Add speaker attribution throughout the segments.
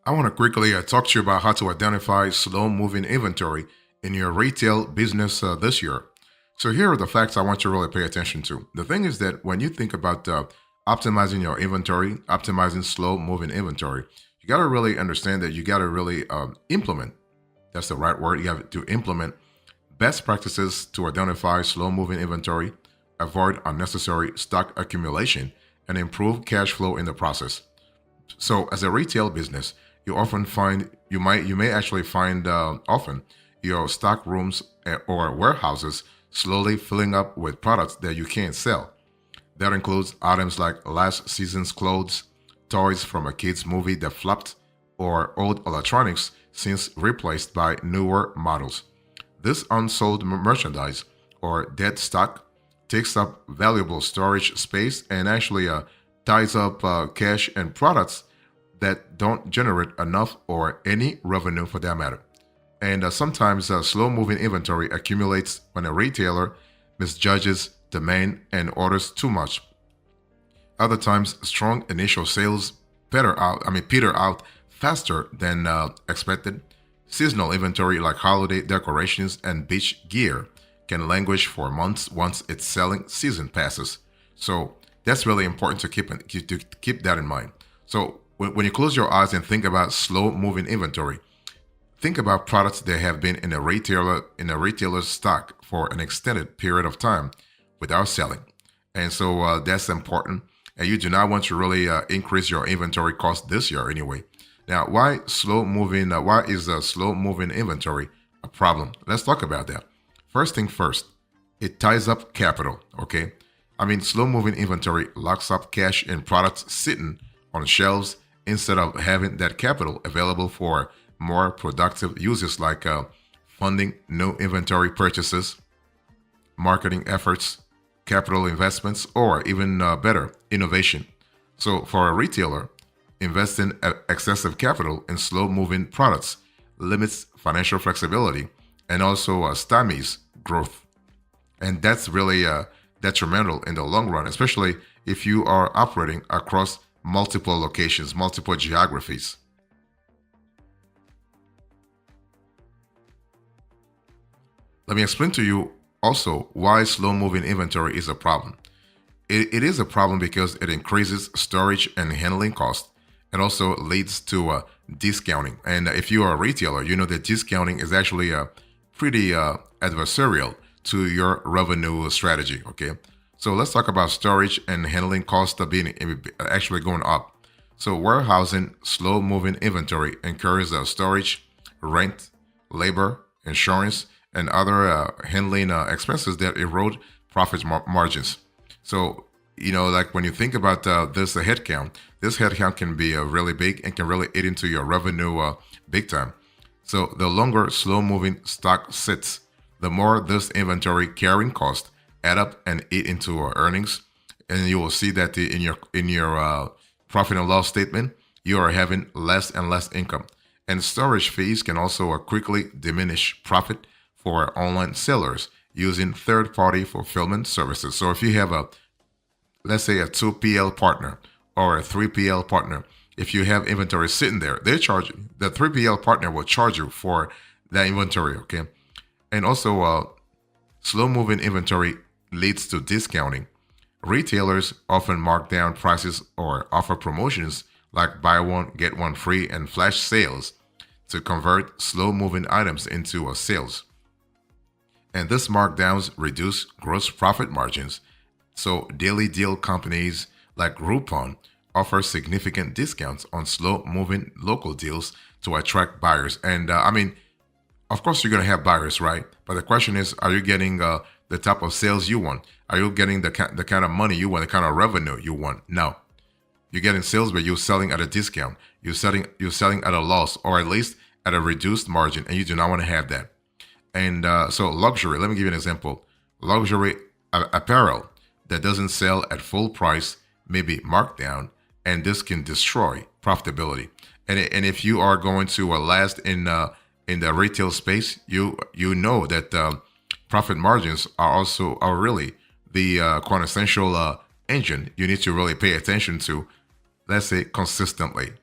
Speaker 1: I want to quickly talk to you about how to identify slow moving inventory in your retail business this year. So, here are the facts I want you to really pay attention to. The thing is that when you think about optimizing your inventory, optimizing slow moving inventory, you got to really understand that you got to really implement, that's the right word, you have to implement best practices to identify slow moving inventory, avoid unnecessary stock accumulation, and improve cash flow in the process. So, as a retail business, you may actually find often your stock rooms or warehouses slowly filling up with products that you can't sell. That includes items like last season's clothes, toys from a kid's movie that flopped, or old electronics since replaced by newer models. This unsold merchandise or dead stock takes up valuable storage space and actually ties up cash and products that don't generate enough or any revenue for that matter. And sometimes slow moving inventory accumulates when a retailer misjudges demand and orders too much. Other times, strong initial sales peter out faster than expected. Seasonal inventory like holiday decorations and beach gear can languish for months once its selling season passes. So that's really important to keep that in mind. So when you close your eyes and think about slow moving inventory, think about products that have been in a retailer's stock for an extended period of time without selling, and so that's important. And you do not want to really increase your inventory cost this year anyway. Now, why slow moving? Why is slow moving inventory a problem? Let's talk about that. First thing first, it ties up capital. Okay, I mean slow moving inventory locks up cash in products sitting on shelves instead of having that capital available for more productive uses like funding new inventory purchases, marketing efforts, capital investments, or even better, innovation. So, for a retailer, investing excessive capital in slow moving products limits financial flexibility and also stymies growth. And that's really detrimental in the long run, especially if you are operating across multiple locations, multiple geographies. Let me explain to you also why slow moving inventory is a problem. It is a problem because it increases storage and handling costs and also leads to discounting. And if you are a retailer, you know that discounting is actually pretty adversarial to your revenue strategy. Okay, so let's talk about storage and handling costs being actually going up. So warehousing slow moving inventory incurs storage, rent, labor, insurance, and other handling expenses that erode profit margins. So, like when you think about this headcount can be really big and can really eat into your revenue big time. So, the longer slow moving stock sits, the more this inventory carrying cost add up and eat into our earnings. And you will see that in your profit and loss statement, you are having less and less income. And storage fees can also quickly diminish profit for online sellers using third-party fulfillment services. So if you have let's say a 2PL partner or a 3PL partner, if you have inventory sitting there, the 3PL partner will charge you for that inventory, okay? And also, slow moving inventory leads to discounting. Retailers often mark down prices or offer promotions like buy one, get one free and flash sales to convert slow moving items into sales. And these markdowns reduce gross profit margins. So, daily deal companies like Groupon offer significant discounts on slow moving local deals to attract buyers. And of course, you're going to have buyers, right? But the question is, are you getting the type of sales you want? Are you getting the kind of money you want, the kind of revenue you want? No. You're getting sales, but you're selling at a discount. You're selling at a loss, or at least at a reduced margin, and you do not want to have that. And so luxury, let me give you an example. Luxury apparel that doesn't sell at full price may be marked down, and this can destroy profitability. And if you are going to last in the retail space, you know that profit margins are really the quintessential engine you need to really pay attention to. Let's say consistently.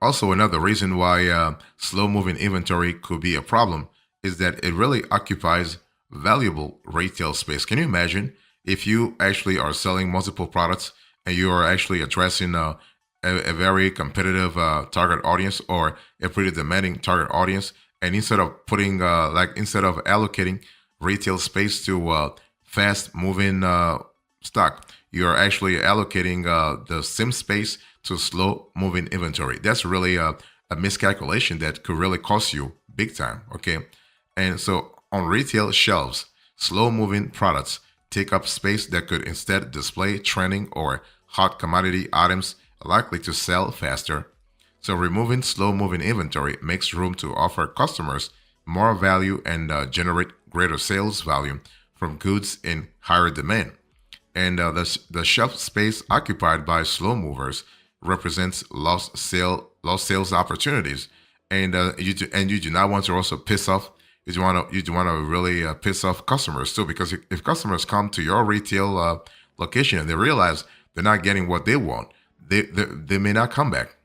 Speaker 1: Also, another reason why slow moving inventory could be a problem is that it really occupies valuable retail space. Can you imagine if you actually are selling multiple products and you are actually addressing a very competitive target audience or a pretty demanding target audience, and instead of putting instead of allocating retail space to fast moving stock, you're actually allocating the same space to slow moving inventory. That's really a miscalculation that could really cost you big time. Okay. And so on retail shelves, slow moving products take up space that could instead display trending or hot commodity items likely to sell faster. So removing slow moving inventory makes room to offer customers more value and generate greater sales volume from goods in higher demand. And the shelf space occupied by slow movers represents lost sales opportunities, and you do not want to also piss off. You do want to really piss off customers too, because if customers come to your retail location and they realize they're not getting what they want, they may not come back.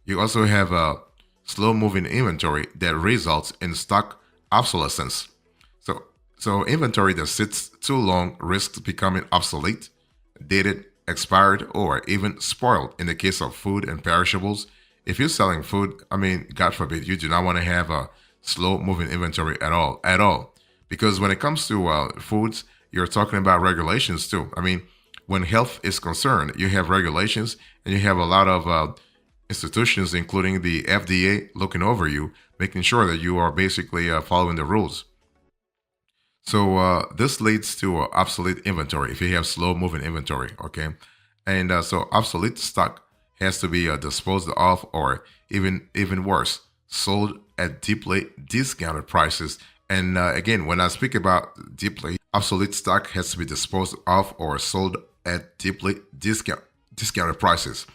Speaker 1: You also have a slow moving inventory that results in stock obsolescence. So, so inventory that sits too long risks becoming obsolete, dated, expired, or even spoiled in the case of food and perishables. If you're selling food, I mean, God forbid, you do not want to have a slow moving inventory at all. Because when it comes to foods, you're talking about regulations too. I mean, when health is concerned, you have regulations and you have a lot of institutions, including the FDA, looking over you, making sure that you are basically following the rules. So this leads to obsolete inventory if you have slow moving inventory, okay? And so obsolete stock has to be disposed of, or even worse, sold at deeply discounted prices. And again, when I speak about deeply obsolete stock has to be disposed of or sold at deeply discounted prices.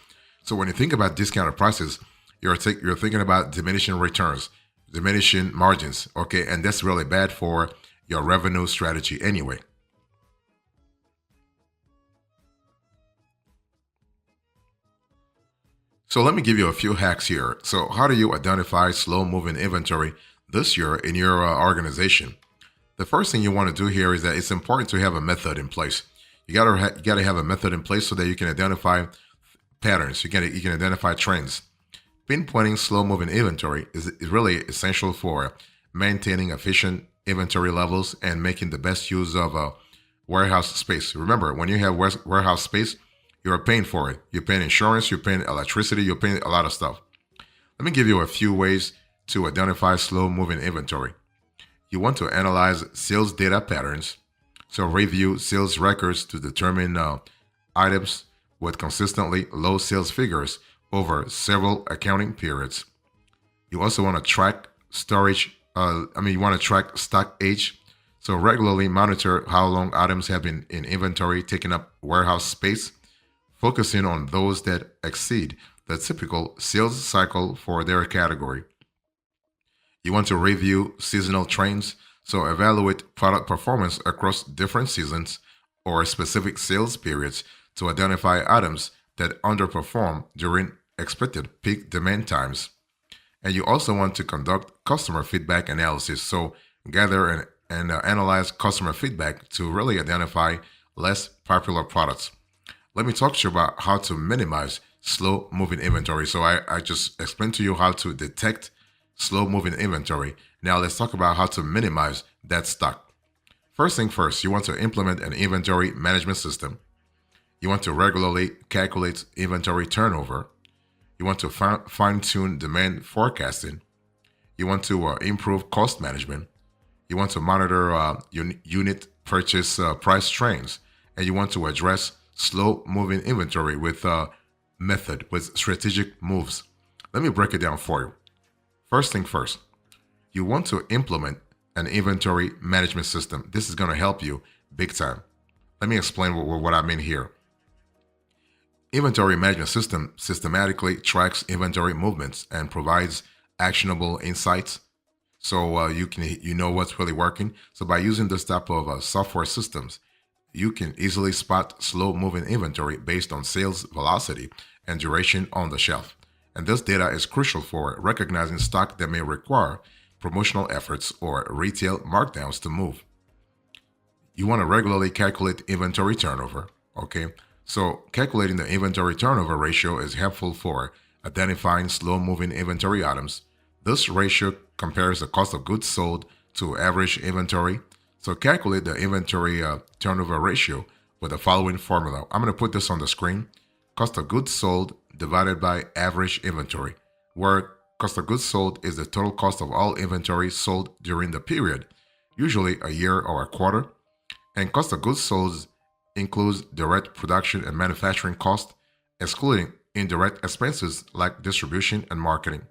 Speaker 1: So when you think about discounted prices, you're thinking about diminishing returns, diminishing margins, okay? And that's really bad for your revenue strategy anyway. So let me give you a few hacks here. So how do you identify slow moving inventory this year in your organization? The first thing you want to do here is that it's important to have a method in place. You gotta have a method in place so that you can identify patterns. You can identify trends. Pinpointing slow moving inventory is really essential for maintaining efficient inventory levels and making the best use of warehouse space. Remember, when you have warehouse space, you're paying for it. You're paying insurance, you're paying electricity, you're paying a lot of stuff. Let me give you a few ways to identify slow moving inventory. You want to analyze sales data patterns. So review sales records to determine items with consistently low sales figures over several accounting periods. You also want to track storage. You want to track stock age. So regularly monitor how long items have been in inventory, taking up warehouse space, focusing on those that exceed the typical sales cycle for their category. You want to review seasonal trends, so evaluate product performance across different seasons or specific sales periods to identify items that underperform during expected peak demand times. And you also want to conduct customer feedback analysis, so gather and analyze customer feedback to really identify less popular products. Let me talk to you about how to minimize slow moving inventory. So I just explained to you how to detect slow moving inventory. Now let's talk about how to minimize that stock. First thing first, you want to implement an inventory management system. You want to regularly calculate inventory turnover. You want to fine tune demand forecasting. You want to improve cost management. You want to monitor unit purchase price trends. And you want to address slow moving inventory with method, with strategic moves. Let me break it down for you. First thing first, you want to implement an inventory management system. This is going to help you big time. Let me explain what I mean here. Inventory management system systematically tracks inventory movements and provides actionable insights, so you know what's really working. So by using this type of software systems, you can easily spot slow moving inventory based on sales velocity and duration on the shelf. And this data is crucial for recognizing stock that may require promotional efforts or retail markdowns to move. You want to regularly calculate inventory turnover. Okay, so calculating the inventory turnover ratio is helpful for identifying slow moving inventory items. This ratio compares the cost of goods sold to average inventory. So calculate the inventory turnover ratio with the following formula. I'm going to put this on the screen. Cost of goods sold divided by average inventory, where cost of goods sold is the total cost of all inventory sold during the period, usually a year or a quarter. And cost of goods sold includes direct production and manufacturing costs, excluding indirect expenses like distribution and marketing.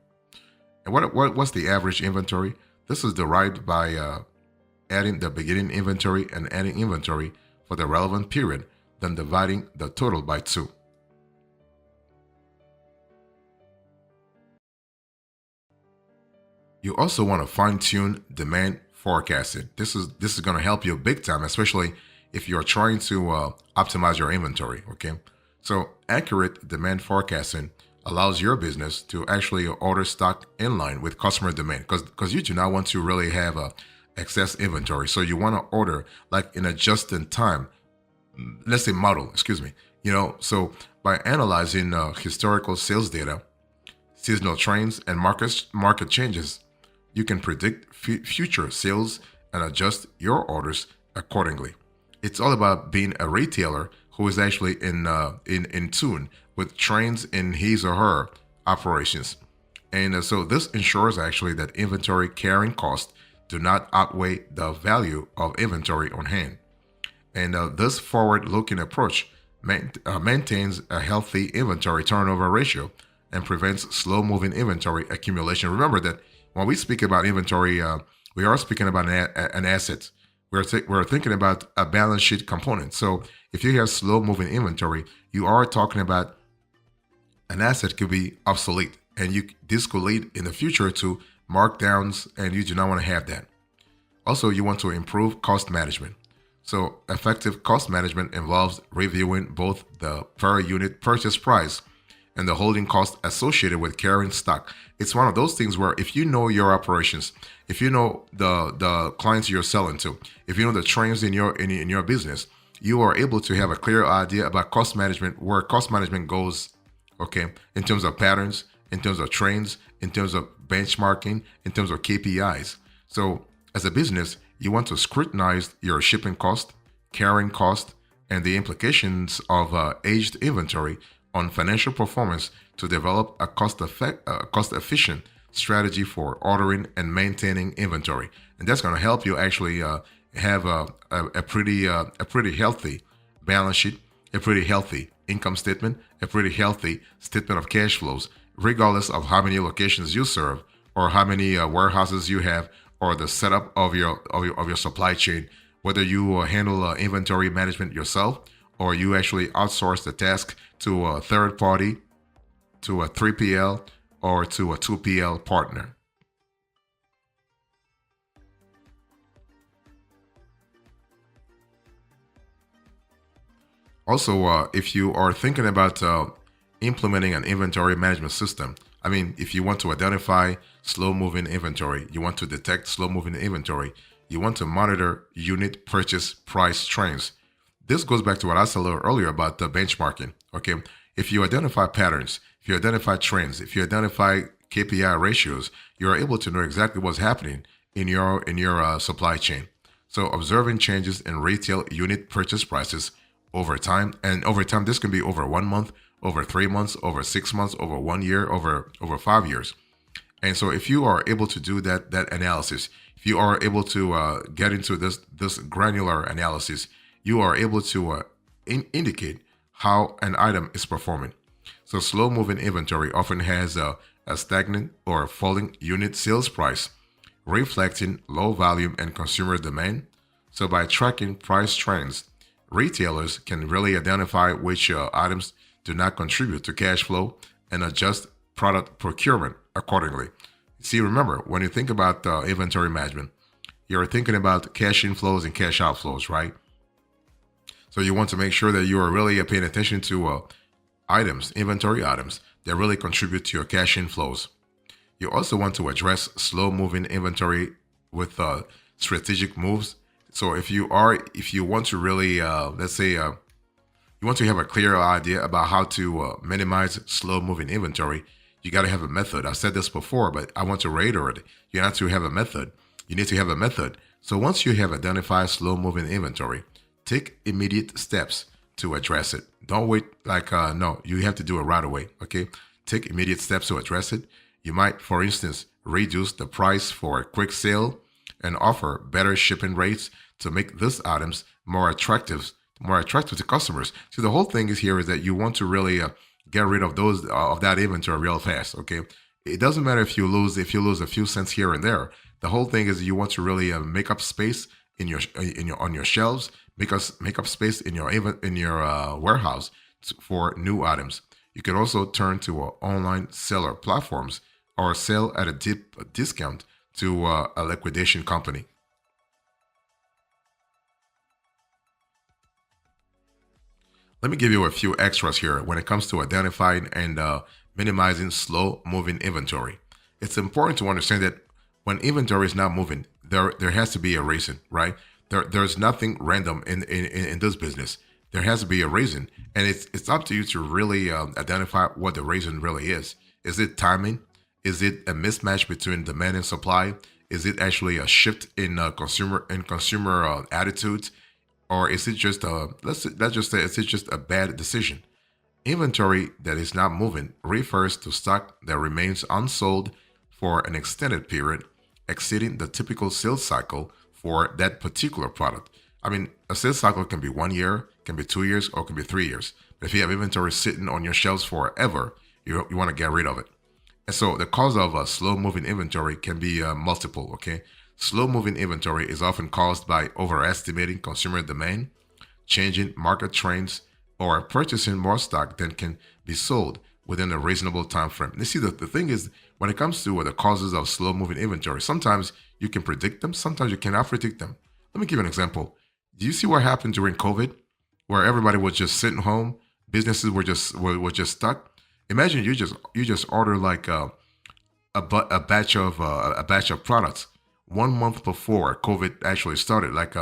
Speaker 1: And what's the average inventory? This is derived by adding the beginning inventory and ending inventory for the relevant period, then dividing the total by 2. You also want to fine-tune demand forecasting. This is going to help you big time, especially if you're trying to optimize your inventory. Okay, so accurate demand forecasting allows your business to actually order stock in line with customer demand, because you do not want to really have excess inventory. So you want to order like in a just-in-time, let's say model. Excuse me. So by analyzing historical sales data, seasonal trends, and market changes, you can predict future sales and adjust your orders accordingly. It's all about being a retailer who is actually in tune with trends in his or her operations. And so this ensures actually that inventory carrying costs do not outweigh the value of inventory on hand. And this forward-looking approach maintains a healthy inventory turnover ratio and prevents slow-moving inventory accumulation. Remember that when we speak about inventory, we are speaking about an asset. We're thinking about a balance sheet component. So if you have slow-moving inventory, you are talking about an asset could be obsolete, and this could lead in the future to markdowns, and you do not want to have that. Also, you want to improve cost management. So effective cost management involves reviewing both the per unit purchase price and the holding cost associated with carrying stock. It's one of those things where if you know your operations, if you know the clients you're selling to, if you know the trends in your business, you are able to have a clear idea about cost management, where cost management goes, okay, in terms of patterns, in terms of trends, in terms of benchmarking, in terms of KPIs. So as a business, you want to scrutinize your shipping cost, carrying cost, and the implications of aged inventory on financial performance to develop a cost-efficient strategy for ordering and maintaining inventory. And that's going to help you actually have a pretty healthy balance sheet, a pretty healthy income statement, a pretty healthy statement of cash flows, regardless of how many locations you serve or how many warehouses you have or the setup of your supply chain. Whether you handle inventory management yourself or you actually outsource the task to a third party, to a 3PL, or to a 2PL partner. Also, if you are thinking about implementing an inventory management system, I mean, if you want to identify slow-moving inventory, you want to detect slow-moving inventory, you want to monitor unit purchase price trends. This goes back to what I said a little earlier about the benchmarking. Okay, if you identify patterns, if you identify trends, if you identify KPI ratios, you are able to know exactly what's happening in your supply chain. So observing changes in retail unit purchase prices over time, and over time this can be over 1 month, over 3 months, over 6 months, over 1 year, over 5 years. And so if you are able to do that analysis, if you are able to get into this granular analysis, you are able to indicate how an item is performing. So slow-moving inventory often has a stagnant or falling unit sales price, reflecting low volume and consumer demand. So by tracking price trends, retailers can really identify which items do not contribute to cash flow and adjust product procurement accordingly. See, remember, when you think about inventory management, you're thinking about cash inflows and cash outflows, right? So you want to make sure that you are really paying attention to items, inventory items that really contribute to your cash inflows. You also want to address slow moving inventory with strategic moves. So if you want to really, let's say, you want to have a clear idea about how to minimize slow moving inventory, you got to have a method. I've said this before, but I want to reiterate it. You have to have a method. You need to have a method. So once you have identified slow moving inventory, take immediate steps to address it. Don't wait no, you have to do it right away. Okay. Take immediate steps to address it. You might, for instance, reduce the price for a quick sale and offer better shipping rates to make these items more attractive to customers. So the whole thing is here is that you want to really get rid of those of that inventory real fast. Okay, it doesn't matter if you lose a few cents here and there. The whole thing is you want to really make up space in your on your shelves, make up space in your warehouse for new items. You can also turn to online seller platforms or sell at a deep discount to a liquidation company. Let me give you a few extras here when it comes to identifying and minimizing slow moving inventory. It's important to understand that when inventory is not moving, there has to be a reason, right? There's nothing random in this business. There has to be a reason, and it's up to you to really identify what the reason really is. Is it timing? Is it a mismatch between demand and supply? Is it actually a shift in consumer attitudes, or is it just let's just say is it just a bad decision? Inventory that is not moving refers to stock that remains unsold for an extended period, exceeding the typical sales cycle for that particular product. I mean, a sales cycle can be 1 year, can be 2 years, or can be 3 years. But if you have inventory sitting on your shelves forever, you want to get rid of it. And so the cause of a slow moving inventory can be multiple, okay? Slow moving inventory is often caused by overestimating consumer demand, changing market trends, or purchasing more stock than can be sold within a reasonable time frame. You see, the thing is, when it comes to the causes of slow moving inventory, sometimes you can predict them, sometimes you cannot predict them. Let me give you an example. Do you see what happened during COVID, where everybody was just sitting home, businesses were just stuck? Imagine you just order like a batch of products 1 month before COVID actually started, like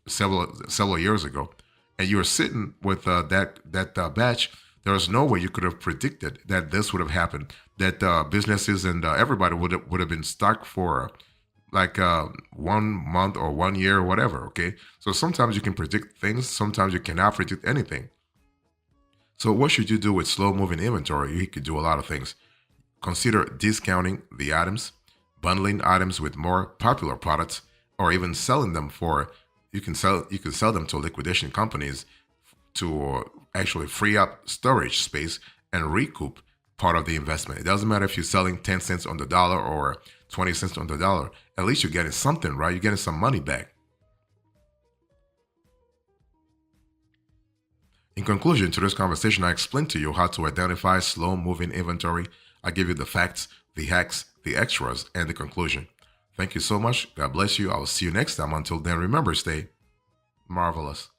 Speaker 1: several years ago, and you were sitting with that batch. There was no way you could have predicted that this would have happened. That businesses and everybody would have been stuck for like 1 month or 1 year or whatever. Okay, so sometimes you can predict things, sometimes you cannot predict anything. So what should you do with slow moving inventory? You could do a lot of things. Consider discounting the items, bundling items with more popular products, or even selling them for you can sell them to liquidation companies to actually free up storage space and recoup part of the investment. It doesn't matter if you're selling 10 cents on the dollar or 20 cents on the dollar. At least you're getting something, right? You're getting some money back. In conclusion to this conversation, I explained to you how to identify slow moving inventory. I give you the facts, the hacks, the extras, and the conclusion. Thank you so much. God bless you. I will see you next time. Until then, remember, stay marvelous.